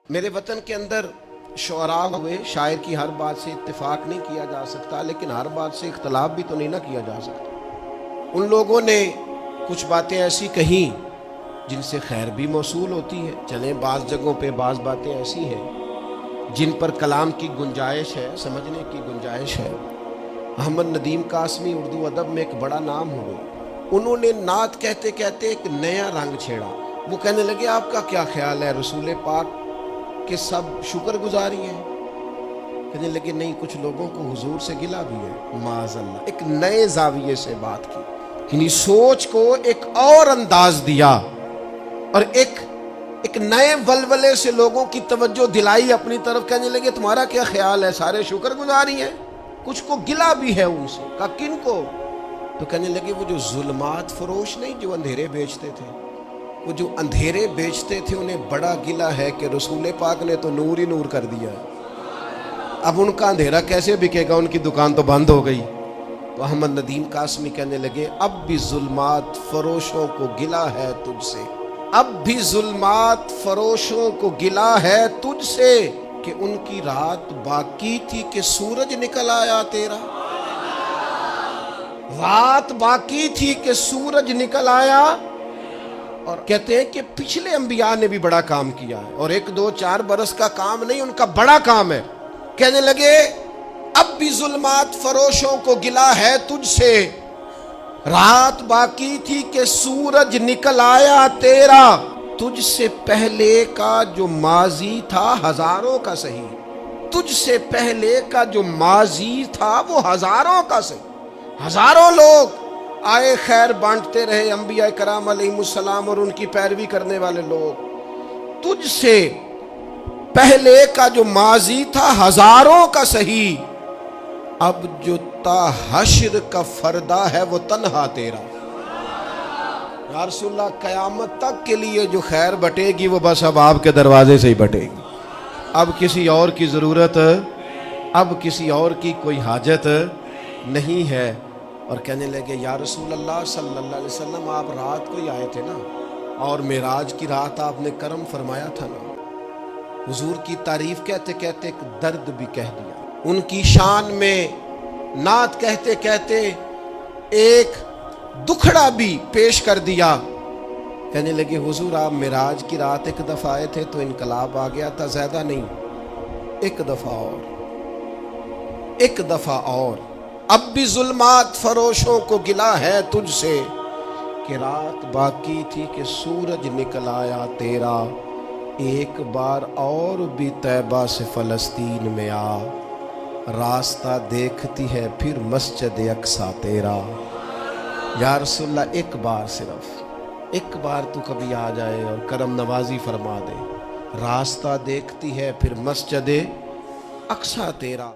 میرے وطن کے اندر شعراء ہوئے، شاعر کی ہر بات سے اتفاق نہیں کیا جا سکتا، لیکن ہر بات سے اختلاف بھی تو نہیں نہ کیا جا سکتا۔ ان لوگوں نے کچھ باتیں ایسی کہیں جن سے خیر بھی موصول ہوتی ہے، چلیں بعض جگہوں پہ بعض باتیں ایسی ہیں جن پر کلام کی گنجائش ہے، سمجھنے کی گنجائش ہے۔ احمد ندیم قاسمی اردو ادب میں ایک بڑا نام ہوئے، انہوں نے نعت کہتے کہتے ایک نیا رنگ چھیڑا۔ وہ کہنے لگے آپ کا کیا خیال ہے رسول پاک کہ سب شکر گزاری ہیں؟ کہنے لگے نہیں، کچھ لوگوں کو حضور سے گلہ بھی ہے، معاذ اللہ۔ ایک نئے زاویے سے بات کی، یعنی سوچ کو ایک اور انداز دیا اور ایک نئے ولولے سے لوگوں کی توجہ دلائی اپنی طرف۔ کہنے لگے تمہارا کیا خیال ہے، سارے شکر گزاری ہیں؟ کچھ کو گلہ بھی ہے ان سے۔ کہا کن کو؟ تو کہنے لگے وہ جو ظلمات فروش نہیں، جو اندھیرے بیچتے تھے، وہ جو اندھیرے بیچتے تھے انہیں بڑا گلہ ہے کہ رسول پاک نے تو نور ہی نور کر دیا، اب ان کا اندھیرا کیسے بکے گا، ان کی دکان تو بند ہو گئی۔ تو احمد ندیم قاسمی کہنے لگے اب بھی ظلمات فروشوں کو گلہ ہے تجھ سے، اب بھی ظلمات فروشوں کو گلہ ہے تجھ سے کہ ان کی رات باقی تھی کہ سورج نکل آیا تیرا۔ رات باقی تھی کہ سورج نکل آیا۔ اور کہتے ہیں کہ پچھلے انبیاء نے بھی بڑا کام کیا ہے، اور 1 2 4 برس کا کام نہیں، ان کا بڑا کام ہے۔ کہنے لگے اب بھی ظلمات فروشوں کو گلہ ہے تجھ سے، رات باقی تھی کہ سورج نکل آیا تیرا، تجھ سے پہلے کا جو ماضی تھا ہزاروں کا صحیح، تجھ سے پہلے کا جو ماضی تھا وہ ہزاروں کا صحیح۔ ہزاروں لوگ آئے، خیر بانٹتے رہے، انبیاء کرام علیہ السلام اور ان کی پیروی کرنے والے لوگ۔ تجھ سے پہلے کا جو ماضی تھا ہزاروں کا صحیح، اب جو تا حشر کا فردہ ہے وہ تنہا تیرا۔ یا رسول اللہ، قیامت تک کے لیے جو خیر بٹے گی وہ بس اب آپ کے دروازے سے ہی بٹے گی، اب کسی اور کی ضرورت، اب کسی اور کی کوئی حاجت نہیں ہے۔ اور کہنے لگے یا رسول اللہ صلی اللہ علیہ وسلم، آپ رات کو ہی آئے تھے نا، اور معراج کی رات آپ نے کرم فرمایا تھا نا۔ حضور کی تعریف کہتے کہتے ایک درد بھی کہہ دیا، ان کی شان میں نعت کہتے کہتے ایک دکھڑا بھی پیش کر دیا۔ کہنے لگے حضور آپ معراج کی رات 1 دفعہ آئے تھے تو انقلاب آ گیا تھا، زیادہ نہیں، 1 دفعہ اور، 1 دفعہ اور۔ اب بھی ظلمات فروشوں کو گلہ ہے تجھ سے کہ رات باقی تھی کہ سورج نکل آیا تیرا، ایک بار اور بھی طیبہ سے فلسطین میں آ، راستہ دیکھتی ہے پھر مسجد اقصیٰ تیرا۔ یا رسول اللہ، ایک بار، صرف ایک بار تو کبھی آ جائے اور کرم نوازی فرما دے، راستہ دیکھتی ہے پھر مسجد اقصیٰ تیرا۔